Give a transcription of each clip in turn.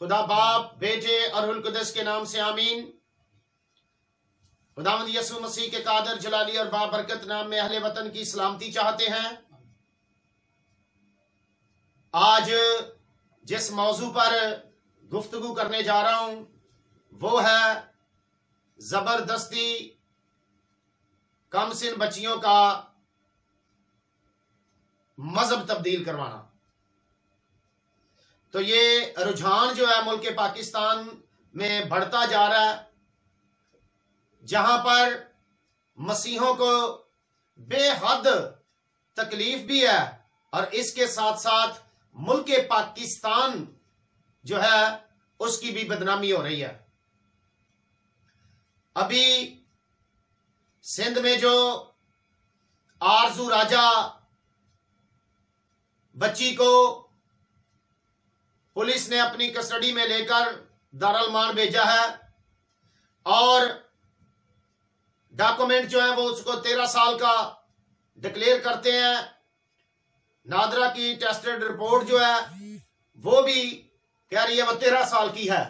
खुदा बाप, बेटे और रुहुल कुद्दस के नाम से आमीन। खुदावंद यीशु मसीह के कादर, जलाली और बाबरकत नाम में अहले वतन की सलामती चाहते हैं। आज जिस मौजू पर गुफ्तगू करने जा रहा हूं वो है जबरदस्ती कमसिन बच्चियों का मजहब तब्दील करवाना। तो ये रुझान जो है मुल्क पाकिस्तान में बढ़ता जा रहा है, जहां पर मसीहों को बेहद तकलीफ भी है और इसके साथ साथ मुल्क पाकिस्तान जो है उसकी भी बदनामी हो रही है। अभी सिंध में जो आरजू राजा बच्ची को पुलिस ने अपनी कस्टडी में लेकर दारुल-मान भेजा है और डॉक्यूमेंट जो है वो उसको 13 साल का डिक्लेयर करते हैं। नादरा की टेस्टेड रिपोर्ट जो है वो भी कह रही है वो 13 साल की है।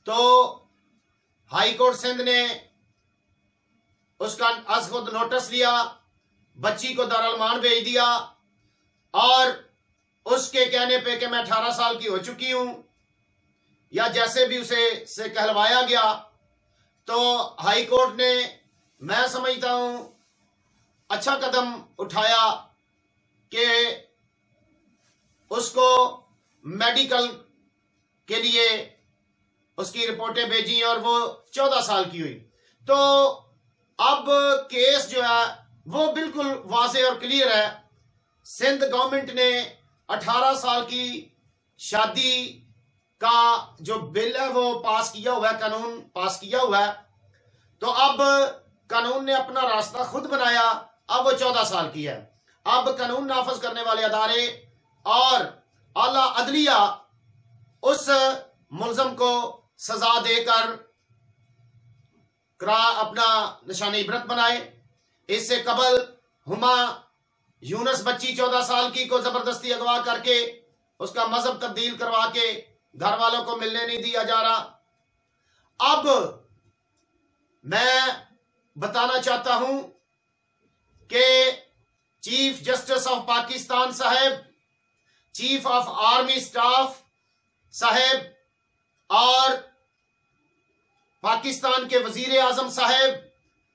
तो हाई कोर्ट सिंध ने उसका आज खुद नोटिस लिया, बच्ची को दारुल-मान भेज दिया और उसके कहने पे कि मैं 18 साल की हो चुकी हूं या जैसे भी उसे से कहलवाया गया, तो हाई कोर्ट ने, मैं समझता हूं, अच्छा कदम उठाया कि उसको मेडिकल के लिए उसकी रिपोर्टें भेजी और वो 14 साल की हुई। तो अब केस जो है वो बिल्कुल वाज़ेह और क्लियर है। सिंध गवर्नमेंट ने 18 साल की शादी का जो बिल है वो पास किया हुआ है, कानून पास किया हुआ है। तो अब कानून ने अपना रास्ता खुद बनाया, अब वो 14 साल की है। अब कानून नाफज करने वाले अदारे और आला अदलिया उस मुलजम को सजा देकर अपना निशान इबरत बनाए। इससे कबल हुमा यूनस बच्ची 14 साल की को जबरदस्ती अगवा करके उसका मजहब तब्दील करवा के घर वालों को मिलने नहीं दिया जा रहा। अब मैं बताना चाहता हूं कि चीफ जस्टिस ऑफ पाकिस्तान साहब, चीफ ऑफ आर्मी स्टाफ साहब और पाकिस्तान के वजीर आजम साहब,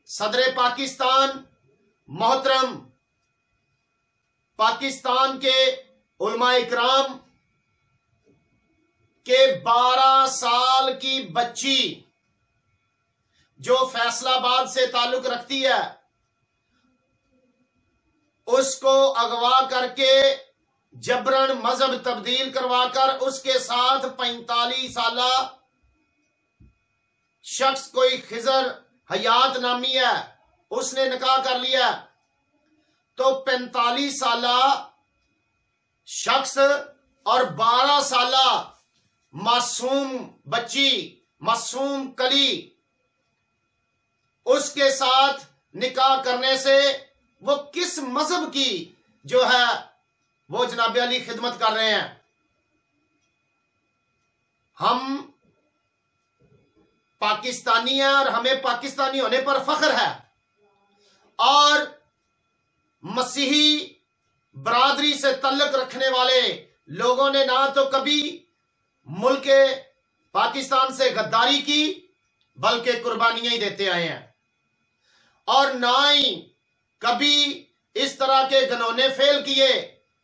सदर पाकिस्तान, मोहतरम पाकिस्तान के उलमा इकराम के 12 साल की बच्ची जो फैसलाबाद से ताल्लुक रखती है उसको अगवा करके जबरन मजहब तब्दील करवाकर उसके साथ 45 साला शख्स, कोई खिजर हयात नामी है, उसने निकाह कर लिया। तो 45 साला शख्स और 12 साला मासूम बच्ची, मासूम कली, उसके साथ निकाह करने से वो किस मजहब की जो है वो जनाब अली खिदमत कर रहे हैं। हम पाकिस्तानी हैं और हमें पाकिस्तानी होने पर फख्र है और मसीही बरादरी से तल्लुक रखने वाले लोगों ने ना तो कभी मुल्क पाकिस्तान से गद्दारी की बल्कि कुर्बानियां ही देते आए हैं और ना ही कभी इस तरह के घनौने फेल किए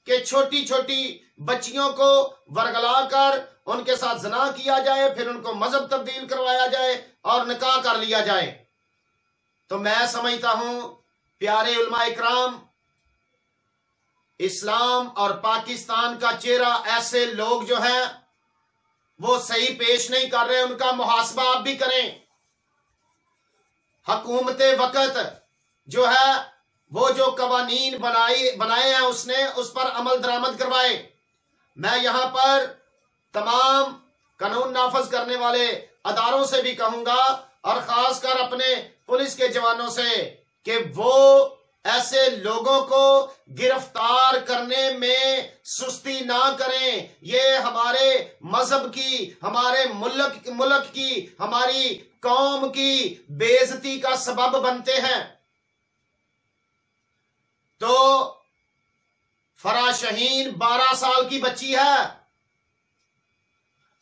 कि छोटी छोटी बच्चियों को वरगलाकर उनके साथ ज़ना किया जाए, फिर उनको मजहब तब्दील करवाया जाए और निकाह कर लिया जाए। तो मैं समझता हूं प्यारे उलमा इकराम, इस्लाम और पाकिस्तान का चेहरा ऐसे लोग जो हैं वो सही पेश नहीं कर रहे, उनका मुहासबा आप भी करें। हुकूमत वक्त जो है वो जो कवानीन बनाए हैं उसने उस पर अमल दरामद करवाए। मैं यहां पर तमाम कानून नाफज करने वाले अदारों से भी कहूंगा और खासकर अपने पुलिस के जवानों से कि वो ऐसे लोगों को गिरफ्तार करने में सुस्ती ना करें। ये हमारे मजहब की, हमारे मुल्क की, हमारी कौम की बेइज्जती का सबब बनते हैं। तो फराह शाहीन 12 साल की बच्ची है,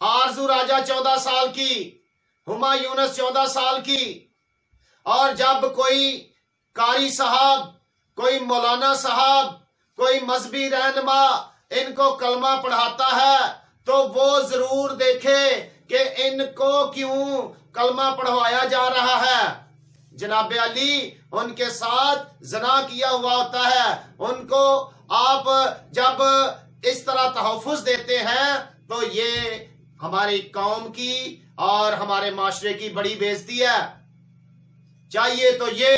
आरजू राजा 14 साल की, हुमा यूनुस 14 साल की। और जब कोई कारी साहब, कोई मौलाना साहब, कोई मजहबी रहनुमा इनको कलमा पढ़ाता है तो वो जरूर देखे कि इनको क्यों कलमा पढ़वाया जा रहा है। जनाब अली उनके साथ जना किया हुआ होता है। उनको आप जब इस तरह तहफ़्फ़ुज़ देते हैं तो ये हमारी कौम की और हमारे माशरे की बड़ी बेइज्जती है। चाहिए तो ये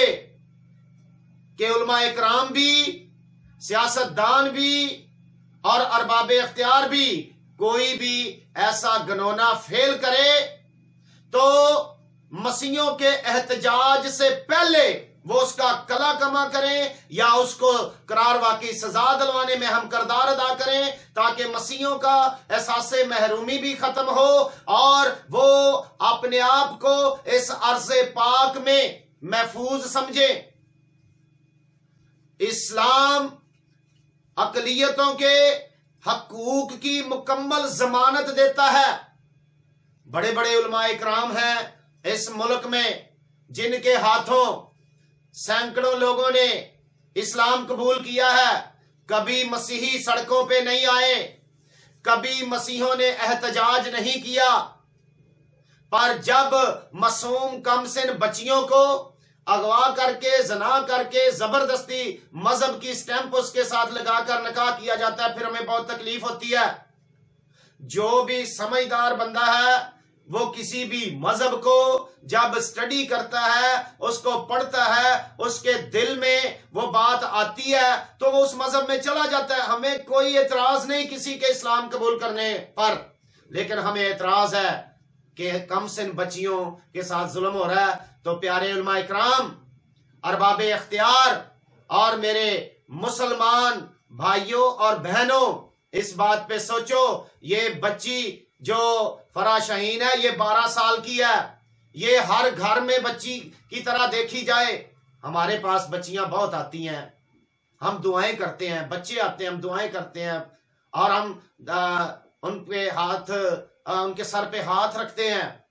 कि उलमा इकराम भी, सियासतदान भी और अरबाब इख्तियार भी कोई भी ऐसा घिनौना फेल करे तो मसीहों के एहतजाज से पहले वो उसका कला कमा करें या उसको करारवा की सजा दिलवाने में हम किरदार अदा करें, ताकि मसीहों का एहसास महरूमी भी खत्म हो और वो अपने आप को इस अर्ज़े पाक में महफूज समझे। इस्लाम अकलियतों के हकूक की मुकम्मल जमानत देता है। बड़े बड़े उलमा इकराम हैं इस मुल्क में जिनके हाथों सैकड़ों लोगों ने इस्लाम कबूल किया है। कभी मसीही सड़कों पे नहीं आए, कभी मसीहों ने एहतजाज नहीं किया, पर जब मासूम कमसिन बच्चियों को अगवा करके, जना करके, जबरदस्ती मजहब की स्टैंप उसके साथ लगाकर निकाह किया जाता है, फिर हमें बहुत तकलीफ होती है। जो भी समझदार बंदा है वो किसी भी मजहब को जब स्टडी करता है, उसको पढ़ता है, उसके दिल में वो बात आती है तो वो उस मजहब में चला जाता है। हमें कोई एतराज नहीं किसी के इस्लाम कबूल करने पर, लेकिन हमें एतराज है कि कमसिन बच्चियों के साथ जुल्म हो रहा है। तो प्यारे उलमा इकराम, अरबाब इख्तियार और मेरे मुसलमान भाइयों और बहनों, इस बात पे सोचो। ये बच्ची जो फराह शाहीन है ये 12 साल की है। ये हर घर में बच्ची की तरह देखी जाए। हमारे पास बच्चियां बहुत आती हैं, हम दुआएं करते हैं, बच्चे आते हैं हम दुआएं करते हैं और हम उनके सर पे हाथ रखते हैं,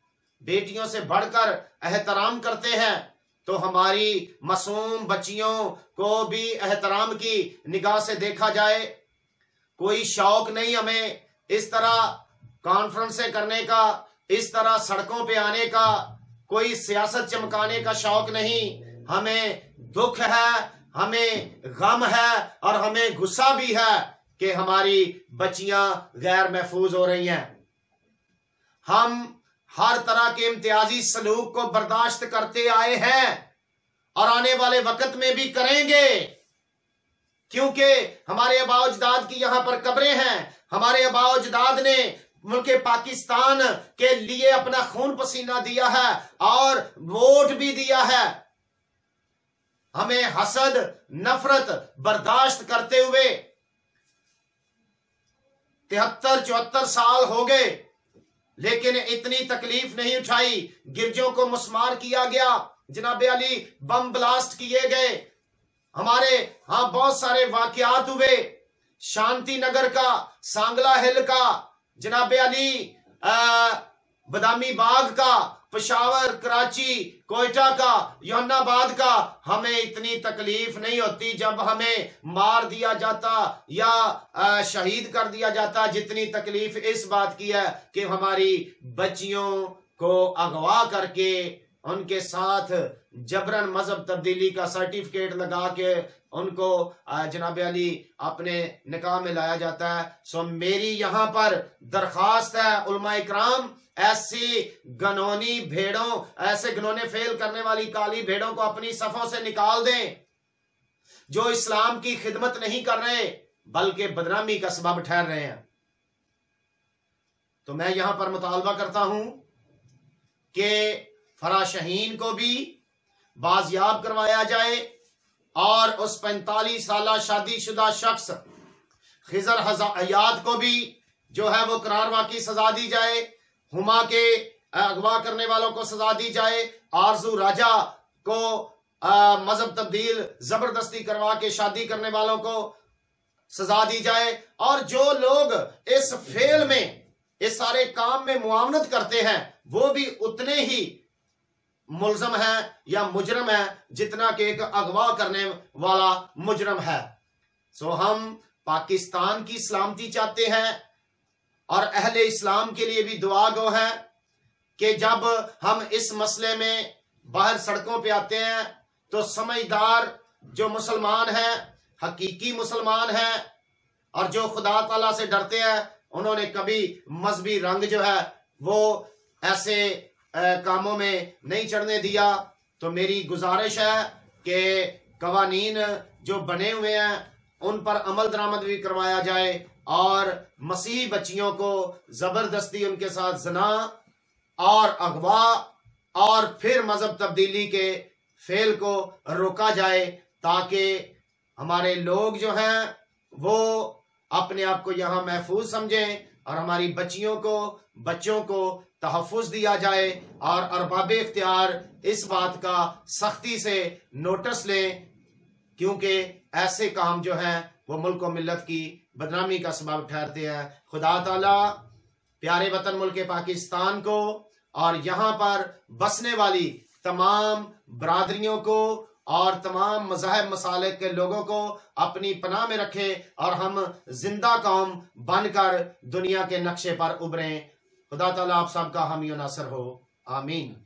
बेटियों से बढ़कर एहतराम करते हैं। तो हमारी मासूम बच्चियों को भी एहतराम की निगाह से देखा जाए। कोई शौक नहीं हमें इस तरह कॉन्फ्रेंसें करने का, इस तरह सड़कों पे आने का, कोई सियासत चमकाने का शौक नहीं। हमें दुख है, हमें गम है और हमें गुस्सा भी है कि हमारी बच्चियां गैर महफूज हो रही हैं। हम हर तरह के इम्तियाजी सलूक को बर्दाश्त करते आए हैं और आने वाले वक्त में भी करेंगे, क्योंकि हमारे आबा-ओ-अजदाद की यहां पर कब्रें हैं। हमारे आबा-ओ-अजदाद ने मुल्क पाकिस्तान के लिए अपना खून पसीना दिया है और वोट भी दिया है। हमें हसद, नफरत बर्दाश्त करते हुए 73-74 साल हो गए, लेकिन इतनी तकलीफ नहीं उठाई। गिरजों को मुस्मार किया गया, जनाब अली बम ब्लास्ट किए गए, हमारे यहां बहुत सारे वाकयात हुए। शांति नगर का, सांगला हिल का, जनाब अली बदामी बाग का, पेशावर, कराची, कोयटा का, योनाबाद का। हमें इतनी तकलीफ नहीं होती जब हमें मार दिया जाता या शहीद कर दिया जाता, जितनी तकलीफ इस बात की है कि हमारी बच्चियों को अगवा करके उनके साथ जबरन मजहब तब्दीली का सर्टिफिकेट लगा के उनको जनाब अली अपने निकाह में लाया जाता है। सो मेरी यहां पर दरखास्त है उलमा इकराम, ऐसी गनौनी भेड़ों, ऐसे गनौने फेल करने वाली काली भेड़ों को अपनी सफों से निकाल दें, जो इस्लाम की खिदमत नहीं कर रहे बल्कि बदनामी का सबब ठहर रहे हैं। तो मैं यहां पर मुतालबा करता हूं कि फराह शाहीन को भी बाजियाब करवाया जाए और उस 45 साल शादीशुदा शख्स खिजर हयात को भी जो है वो करारवा की सजा दी जाए, हुमा के अगवा करने वालों को सजा दी जाए, आरजू राजा को मजहब तब्दील जबरदस्ती करवा के शादी करने वालों को सजा दी जाए, और जो लोग इस फेल में, इस सारे काम में मुआवनत करते हैं वो भी उतने ही मुलजम है या मुजरम है जितना कि एक अगवा करने वाला मुजरम है। सो हम पाकिस्तान की सलामती चाहते हैं और अहले इस्लाम के लिए भी दुआ गो है कि जब हम इस मसले में बाहर सड़कों पे आते हैं तो समझदार जो मुसलमान हैं, हकीकी मुसलमान हैं और जो खुदा ताला से डरते हैं, उन्होंने कभी मजहबी रंग जो है वो ऐसे कामों में नहीं चढ़ने दिया। तो मेरी गुजारिश है कि कवानीन जो बने हुए हैं उन पर अमल दरामद भी करवाया जाए और मसीही बच्चियों को जबरदस्ती उनके साथ जना और अगवा और फिर मजहब तब्दीली के फेल को रोका जाए, ताकि हमारे लोग जो हैं वो अपने आप को यहाँ महफूज समझें और हमारी बच्चों को तहफ़्फ़ुज़ दिया जाए और अरबाब इख्तियार इस बात का सख्ती से नोटिस लें, क्योंकि ऐसे काम जो हैं वो मुल्क और मिल्लत की बदनामी का सबब ठहरते हैं। खुदा ताला प्यारे वतन मुल्क पाकिस्तान को और यहाँ पर बसने वाली तमाम बरादरियों को और तमाम मज़ाहिब मसालिक के लोगों को अपनी पनाह में रखे और हम जिंदा कौम बनकर दुनिया के नक्शे पर उभरें। खुदा ताला आप सबका हामी और नासर हो। आमीन।